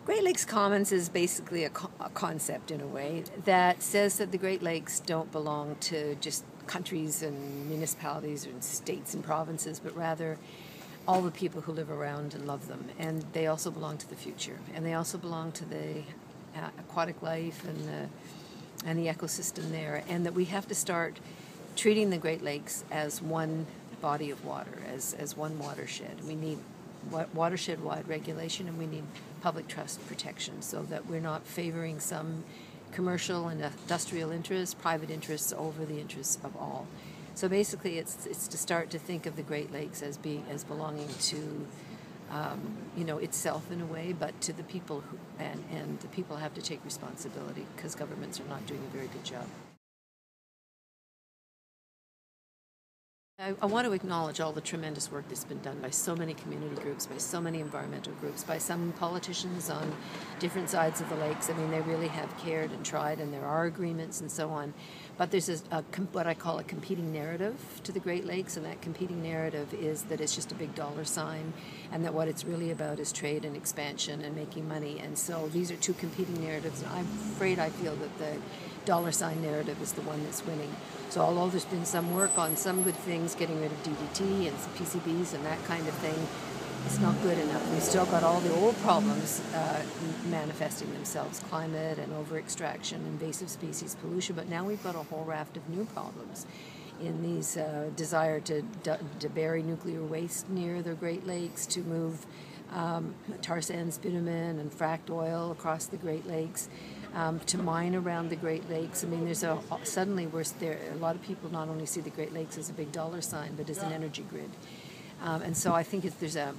Great Lakes Commons is basically a concept in a way that says that the Great Lakes don't belong to just countries and municipalities and states and provinces, but rather all the people who live around and love them. And they also belong to the future. And they also belong to the aquatic life and the ecosystem there. And that we have to start treating the Great Lakes as one body of water, as one watershed. We need watershed-wide regulation, and we need public trust protection so that we're not favoring some commercial and industrial interests, private interests over the interests of all. So basically, it's to start to think of the Great Lakes as belonging to itself in a way, but to the people and the people have to take responsibility because governments are not doing a very good job. I want to acknowledge all the tremendous work that's been done by so many community groups, by so many environmental groups, by some politicians on different sides of the lakes. I mean, they really have cared and tried, and there are agreements and so on. But there's what I call a competing narrative to the Great Lakes, and that competing narrative is that it's just a big dollar sign, and that what it's really about is trade and expansion and making money. And so these are two competing narratives, and I'm afraid I feel that the dollar sign narrative is the one that's winning. So although there's been some work on some good things, getting rid of DDT and some PCBs and that kind of thing, it's not good enough. We've still got all the old problems manifesting themselves, climate and over-extraction, invasive species pollution, but now we've got a whole raft of new problems in these desire to bury nuclear waste near the Great Lakes, to move tar sands, bitumen, and fracked oil across the Great Lakes, to mine around the Great Lakes. I mean, suddenly a lot of people not only see the Great Lakes as a big dollar sign, but as an energy grid. And so I think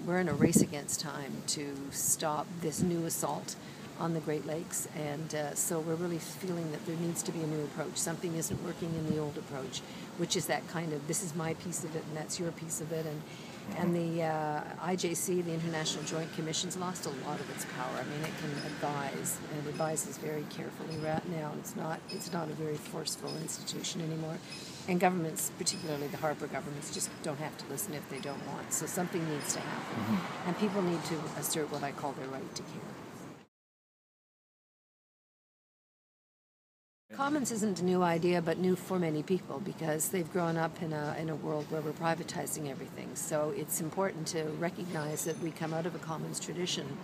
we're in a race against time to stop this new assault on the Great Lakes, and so we're really feeling that there needs to be a new approach. Something isn't working in the old approach, which is that kind of, this is my piece of it and that's your piece of it, and the IJC, the International Joint Commission's lost a lot of its power. I mean, it can advise, and it advises very carefully right now. It's not a very forceful institution anymore. And governments, particularly the Harper governments, just don't have to listen if they don't want. So something needs to happen. And people need to assert what I call their right to care. Commons isn't a new idea, but new for many people because they've grown up in a world where we're privatizing everything. So it's important to recognize that we come out of a commons tradition,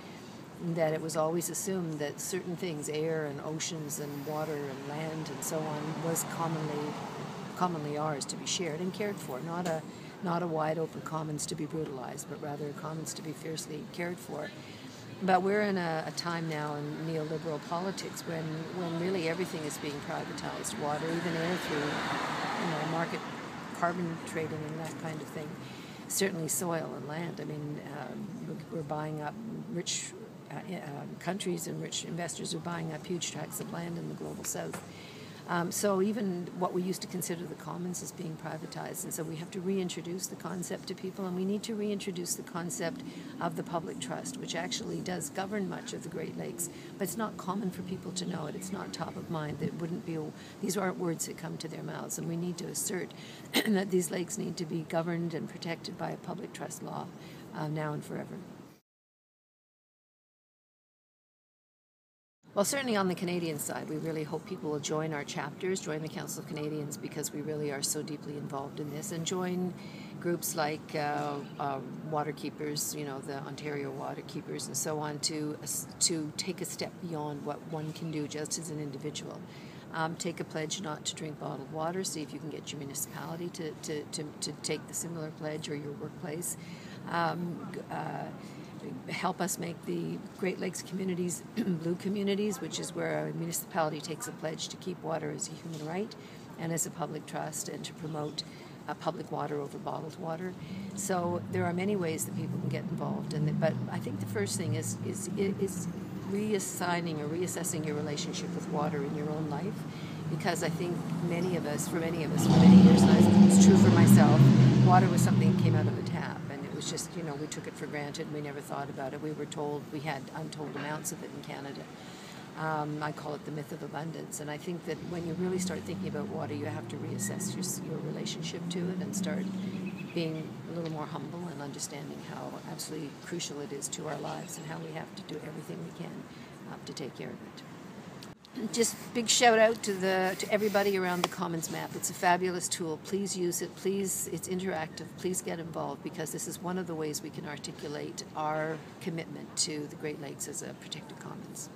that it was always assumed that certain things, air and oceans and water and land and so on, was commonly ours to be shared and cared for, not a wide open commons to be brutalized, but rather a commons to be fiercely cared for. But we're in a time now in neoliberal politics when really everything is being privatized, water, even air, through market carbon trading and that kind of thing. Certainly soil and land. I mean, we're buying up rich countries, and rich investors are buying up huge tracts of land in the global south. So even what we used to consider the commons is being privatized, and so we have to reintroduce the concept to people, and we need to reintroduce the concept of the public trust, which actually does govern much of the Great Lakes, but it's not common for people to know it. It's not top of mind. These aren't words that come to their mouths, and we need to assert that these lakes need to be governed and protected by a public trust law now and forever. Well, certainly on the Canadian side, we really hope people will join our chapters, join the Council of Canadians, because we really are so deeply involved in this, and join groups like Waterkeepers, the Ontario Waterkeepers and so on, to take a step beyond what one can do just as an individual. Take a pledge not to drink bottled water. See if you can get your municipality to take the similar pledge, or your workplace. Help us make the Great Lakes communities blue communities, which is where a municipality takes a pledge to keep water as a human right and as a public trust, and to promote public water over bottled water. So there are many ways that people can get involved, but I think the first thing is reassigning or reassessing your relationship with water in your own life, because I think for many of us, for many years, and it's true for myself, water was something that came out of a tap. It was just, we took it for granted and we never thought about it. We were told we had untold amounts of it in Canada. I call it the myth of abundance. And I think that when you really start thinking about water, you have to reassess your relationship to it and start being a little more humble and understanding how absolutely crucial it is to our lives and how we have to do everything we can to take care of it. Just big shout out to everybody around the Commons map. It's a fabulous tool. Please use it. Please, it's interactive. Please get involved, because this is one of the ways we can articulate our commitment to the Great Lakes as a protected commons.